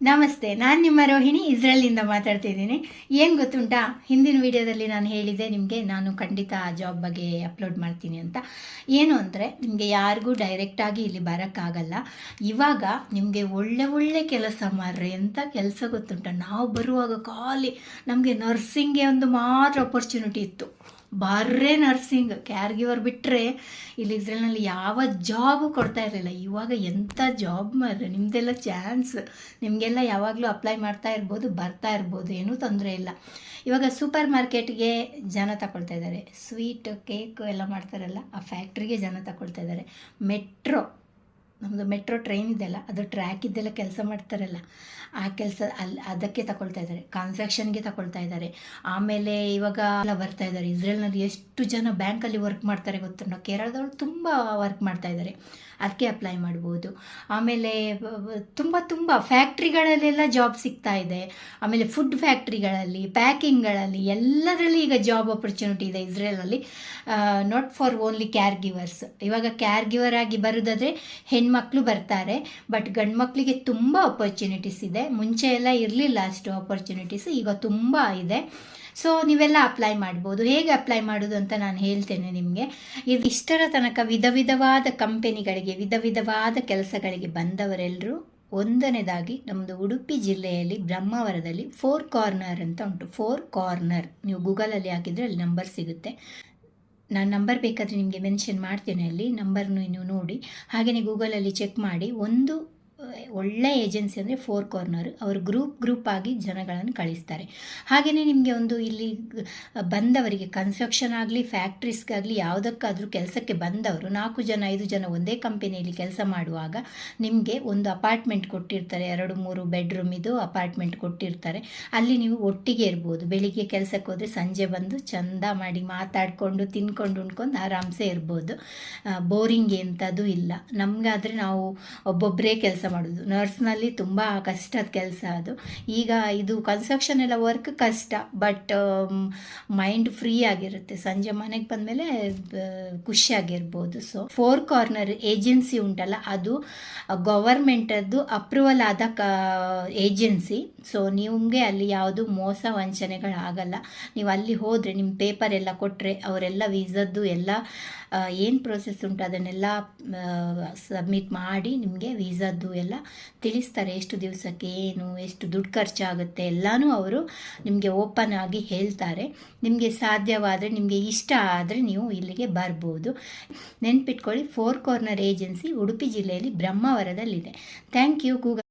ನಮಸ್ತೆ, ನಾನು ನಿಮ್ಮ ರೋಹಿಣಿ ಇಸ್ರೇಲಿಂದ ಮಾತಾಡ್ತಿದ್ದೀನಿ. ಏನು ಗೊತ್ತುಂಟಾ, ಹಿಂದಿನ ವಿಡಿಯೋದಲ್ಲಿ ನಾನು ಹೇಳಿದೆ ನಿಮಗೆ ನಾನು ಖಂಡಿತ ಆ ಜಾಬ್ ಬಗ್ಗೆ ಅಪ್ಲೋಡ್ ಮಾಡ್ತೀನಿ ಅಂತ. ಏನು ಅಂದರೆ ನಿಮಗೆ ಯಾರಿಗೂ ಡೈರೆಕ್ಟಾಗಿ ಇಲ್ಲಿ ಬರೋಕ್ಕಾಗಲ್ಲ. ಇವಾಗ ನಿಮಗೆ ಒಳ್ಳೆ ಕೆಲಸ ಮಾರ್ರೆ. ಎಂಥ ಕೆಲಸ ಗೊತ್ತುಂಟ, ನಾವು ಬರುವಾಗ ಖಾಲಿ ನಮಗೆ ನರ್ಸಿಂಗ್ಗೆ ಒಂದು ಮಾತ್ರ ಅಪರ್ಚುನಿಟಿ ಇತ್ತು. ಬರ್ರೇ ನರ್ಸಿಂಗ್ ಕ್ಯಾರ್ ಗಿವರ್ ಬಿಟ್ಟರೆ ಇಲ್ಲಿ ಇಸ್ರೇಲ್ನಲ್ಲಿ ಯಾವ ಜಾಬು ಕೊಡ್ತಾ ಇರಲಿಲ್ಲ. ಇವಾಗ ಎಂಥ ಜಾಬ್ ಮಾರ್ರೆ, ನಿಮ್ಮದೆಲ್ಲ ಚಾನ್ಸ್. ನಿಮಗೆಲ್ಲ ಯಾವಾಗಲೂ ಅಪ್ಲೈ ಮಾಡ್ತಾ ಇರ್ಬೋದು, ಬರ್ತಾ ಇರ್ಬೋದು, ಏನೂ ತೊಂದರೆ ಇಲ್ಲ. ಇವಾಗ ಸೂಪರ್ ಮಾರ್ಕೆಟ್ಗೆ ಜನ ತಗೊಳ್ತಾ ಇದ್ದಾರೆ. ಸ್ವೀಟ್ ಕೇಕ್ ಎಲ್ಲ ಮಾಡ್ತಾರಲ್ಲ, ಆ ಫ್ಯಾಕ್ಟ್ರಿಗೆ ಜನ ತಗೊಳ್ತಾ ಇದ್ದಾರೆ. ನಮ್ಮದು ಮೆಟ್ರೋ ಟ್ರೈನ್ ಇದೆಯಲ್ಲ, ಅದು ಟ್ರ್ಯಾಕ್ ಇದ್ದೆಲ್ಲ ಕೆಲಸ ಮಾಡ್ತಾರಲ್ಲ, ಆ ಕೆಲಸ ಅದಕ್ಕೆ ತಗೊಳ್ತಾ ಇದ್ದಾರೆ. ಕನ್ಸ್ಟ್ರಕ್ಷನ್ಗೆ ತಗೊಳ್ತಾ ಇದ್ದಾರೆ. ಆಮೇಲೆ ಇವಾಗ ಎಲ್ಲ ಬರ್ತಾ ಇದ್ದಾರೆ. ಇಸ್ರೇಲ್ನಲ್ಲಿ ಎಷ್ಟು ಜನ ಬ್ಯಾಂಕಲ್ಲಿ ವರ್ಕ್ ಮಾಡ್ತಾರೆ ಗೊತ್ತುಂಟು. ಕೇರಳದವರು ತುಂಬ ವರ್ಕ್ ಮಾಡ್ತಾ ಇದ್ದಾರೆ, ಅದಕ್ಕೆ ಅಪ್ಲೈ ಮಾಡ್ಬೋದು. ಆಮೇಲೆ ತುಂಬ ಫ್ಯಾಕ್ಟ್ರಿಗಳಲ್ಲೆಲ್ಲ ಜಾಬ್ ಸಿಗ್ತಾ ಇದೆ. ಆಮೇಲೆ ಫುಡ್ ಫ್ಯಾಕ್ಟ್ರಿಗಳಲ್ಲಿ, ಪ್ಯಾಕಿಂಗ್ಗಳಲ್ಲಿ, ಎಲ್ಲದರಲ್ಲಿ ಈಗ ಜಾಬ್ ಆಪರ್ಚುನಿಟಿ ಇದೆ ಇಸ್ರೇಲಲ್ಲಿ. Not for only caregivers. ಇವಾಗ ಕ್ಯಾರ್ ಗಿವರ್ ಆಗಿ ಬರೋದಾದರೆ ಹೆಣ್ಮಕ್ಳು ಬರ್ತಾರೆ, ಬಟ್ ಗಂಡು ಮಕ್ಕಳಿಗೆ ತುಂಬ ಆಪರ್ಚುನಿಟೀಸ್ ಇದೆ. ಮುಂಚೆ ಎಲ್ಲ ಇರಲಿಲ್ಲ ಅಷ್ಟು ಆಪರ್ಚುನಿಟೀಸ್, ಈಗ ತುಂಬ ಇದೆ. ಸೊ ನೀವೆಲ್ಲ ಅಪ್ಲೈ ಮಾಡ್ಬೋದು. ಹೇಗೆ ಅಪ್ಲೈ ಮಾಡೋದು ಅಂತ ನಾನು ಹೇಳ್ತೇನೆ ನಿಮಗೆ. ಇದು ಇಷ್ಟರ ತನಕ ವಿಧವಾದ ಕಂಪೆನಿಗಳಿಗೆ, ವಿಧವಾದ ಕೆಲಸಗಳಿಗೆ ಬಂದವರೆಲ್ಲರೂ ಒಂದನೇದಾಗಿ ನಮ್ಮದು ಉಡುಪಿ ಜಿಲ್ಲೆಯಲ್ಲಿ ಬ್ರಹ್ಮಾವರದಲ್ಲಿ 4 ಕಾರ್ನರ್ ಅಂತ ಉಂಟು. 4 ಕಾರ್ನರ್ ನೀವು ಗೂಗಲಲ್ಲಿ ಹಾಕಿದರೆ ಅಲ್ಲಿ ನಂಬರ್ ಸಿಗುತ್ತೆ. ನಾನು ನಂಬರ್ ಬೇಕಾದರೆ ನಿಮಗೆ ಮೆನ್ಷನ್ ಮಾಡ್ತೇನೆ, ಅಲ್ಲಿ ನಂಬರ್ನು ನೀವು ನೋಡಿ. ಹಾಗೆಯೇ ಗೂಗಲಲ್ಲಿ ಚೆಕ್ ಮಾಡಿ. ಒಂದು ಒಳ್ಳೆ ಏಜೆನ್ಸಿ ಅಂದರೆ 4 ಕಾರ್ನರ್. ಅವರು ಗ್ರೂಪ್ ಆಗಿ ಜನಗಳನ್ನು ಕಳಿಸ್ತಾರೆ. ಹಾಗೆಯೇ ನಿಮಗೆ ಒಂದು ಇಲ್ಲಿ ಬಂದವರಿಗೆ ಕನ್ಸ್ಟ್ರಕ್ಷನ್ ಆಗಲಿ, ಫ್ಯಾಕ್ಟ್ರೀಸ್ಗಾಗಲಿ, ಯಾವುದಕ್ಕಾದರೂ ಕೆಲಸಕ್ಕೆ ಬಂದವರು 4 ಜನ 5 ಜನ ಒಂದೇ ಕಂಪನಿಯಲ್ಲಿ ಕೆಲಸ ಮಾಡುವಾಗ ನಿಮಗೆ ಒಂದು ಅಪಾರ್ಟ್ಮೆಂಟ್ ಕೊಟ್ಟಿರ್ತಾರೆ. 2-3 ಬೆಡ್ರೂಮ್ ಇದು ಅಪಾರ್ಟ್ಮೆಂಟ್ ಕೊಟ್ಟಿರ್ತಾರೆ. ಅಲ್ಲಿ ನೀವು ಒಟ್ಟಿಗೆ ಇರ್ಬೋದು. ಬೆಳಿಗ್ಗೆ ಕೆಲಸಕ್ಕೆ ಹೋದರೆ ಸಂಜೆ ಬಂದು ಚಂದ ಮಾಡಿ ಮಾತಾಡಿಕೊಂಡು ತಿನ್ಕೊಂಡು ಉಣ್ಕೊಂಡು ಆರಾಮ್ಸೆ ಇರ್ಬೋದು. ಬೋರಿಂಗ್ ಎಂಥದ್ದು ಇಲ್ಲ. ನಮಗಾದರೆ ನಾವು ಒಬ್ಬೊಬ್ಬರೇ ಕೆಲಸ ಮಾಡೋದು. ನರ್ಸ್ನಲ್ಲಿ ತುಂಬ ಕಷ್ಟದ ಕೆಲಸ ಅದು. ಈಗ ಇದು ಕನ್ಸ್ಟ್ರಕ್ಷನ್ ಎಲ್ಲ ವರ್ಕ್ ಕಷ್ಟ, ಬಟ್ ಮೈಂಡ್ ಫ್ರೀ ಆಗಿರುತ್ತೆ. ಸಂಜೆ ಮನೆಗೆ ಬಂದಮೇಲೆ ಖುಷಿಯಾಗಿರ್ಬೋದು. ಸೊ 4 ಕಾರ್ನರ್ ಏಜೆನ್ಸಿ ಉಂಟಲ್ಲ, ಅದು ಗವರ್ಮೆಂಟದ್ದು ಅಪ್ರೂವಲ್ ಆದ ಏಜೆನ್ಸಿ. ಸೊ ನಿಮಗೆ ಅಲ್ಲಿ ಯಾವುದು ಮೋಸ ವಂಚನೆಗಳಾಗಲ್ಲ. ನೀವು ಅಲ್ಲಿ ಹೋದರೆ ನಿಮ್ಮ ಪೇಪರ್ ಎಲ್ಲ ಕೊಟ್ಟರೆ ಅವರೆಲ್ಲ ವೀಸದ್ದು ಎಲ್ಲ ಏನು ಪ್ರೋಸೆಸ್ ಉಂಟು ಅದನ್ನೆಲ್ಲ ಸಬ್ಮಿಟ್ ಮಾಡಿ ನಿಮಗೆ ವೀಸದ್ದು ಎಲ್ಲ ತಿಳಿಸ್ತಾರೆ. ಎಷ್ಟು ದಿವಸಕ್ಕೆ ಏನು, ಎಷ್ಟು ದುಡ್ಡು ಖರ್ಚಾಗುತ್ತೆ ಎಲ್ಲನೂ ಅವರು ನಿಮಗೆ ಓಪನ್ ಆಗಿ ಹೇಳ್ತಾರೆ. ನಿಮಗೆ ಸಾಧ್ಯವಾದರೆ, ನಿಮಗೆ ಇಷ್ಟ ಆದರೆ ನೀವು ಇಲ್ಲಿಗೆ ಬರ್ಬೋದು. ನೆನ್ಪಿಟ್ಕೊಳ್ಳಿ, 4 ಕಾರ್ನರ್ ಏಜೆನ್ಸಿ ಉಡುಪಿ ಜಿಲ್ಲೆಯಲ್ಲಿ ಬ್ರಹ್ಮಾವರದಲ್ಲಿದೆ. Thank you.